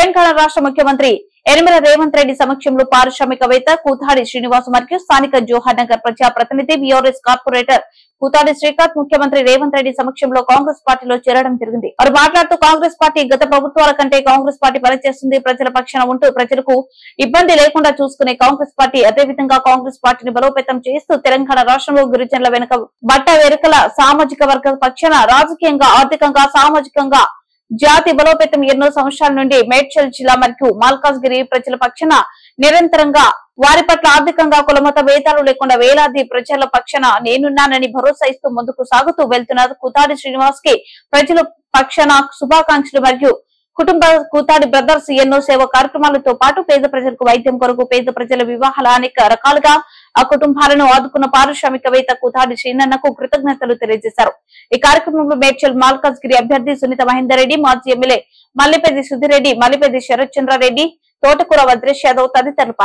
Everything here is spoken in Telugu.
తెలంగాణ రాష్ట్ర ముఖ్యమంత్రి యనమల రేవంత్ రెడ్డి సమక్షంలో పారిశ్రామికవేత్త కూతాడి శ్రీనివాస్ మరియు స్థానిక జోహర్ నగర్ ప్రజా ప్రతినిధి బీఆర్ఎస్ కార్పొరేటర్ కూతాడి శ్రీకాంత్ ముఖ్యమంత్రి రేవంత్ రెడ్డి సమక్షంలో కాంగ్రెస్ పార్టీలో చేరడం జరిగింది. వారు మాట్లాడుతూ కాంగ్రెస్ పార్టీ గత ప్రభుత్వాల కంటే కాంగ్రెస్ పార్టీ పనిచేస్తుంది. ప్రజల పక్షాన ఉంటూ ప్రజలకు ఇబ్బంది లేకుండా చూసుకునే కాంగ్రెస్ పార్టీ అదేవిధంగా కాంగ్రెస్ పార్టీని బలోపేతం చేస్తూ తెలంగాణ రాష్ట్రంలో గిరిజనుల వెనుక బట్ట వెనుకల సామాజిక వర్గ పక్షాన రాజకీయంగా ఆర్థికంగా సామాజికంగా జాతి బలోపేతం ఎన్నో సంవత్సరాల నుండి మేడ్చల్ జిల్లా మరియు మల్కాజ్గిరి ప్రజల పక్షాన నిరంతరంగా వారి పట్ల ఆర్థికంగా కులమత భేదాలు లేకుండా వేలాది ప్రజల పక్షాన నేనున్నానని భరోసా ఇస్తూ ముందుకు సాగుతూ వెళ్తున్న కూతాడి శ్రీనివాస్ కి ప్రజల పక్షాన శుభాకాంక్షలు మరియు కుటుంబ కూతాడి బ్రదర్స్ ఎన్నో సేవా కార్యక్రమాలతో పాటు పేద ప్రజలకు వైద్యం కొరకు పేద ప్రజల వివాహాల అనేక రకాలుగా ఆ కుటుంబాలను ఆదుకున్న పారిశ్రామికవేత్త కూతాడి శ్రీనన్నకు కృతజ్ఞతలు తెలియజేశారు. ఈ కార్యక్రమంలో మేడ్చల్ మల్కాజ్గిరి అభ్యర్థి సునీత మహేందర్ రెడ్డి, మాజీ ఎమ్మెల్యే మల్లిపెద్ది సుధిరెడ్డి, మల్లిపెద్ది శరత్ చంద్రారెడ్డి, తోటకూర వద్రేష్ యాదవ్ తదితరులు పాల్గొన్నారు.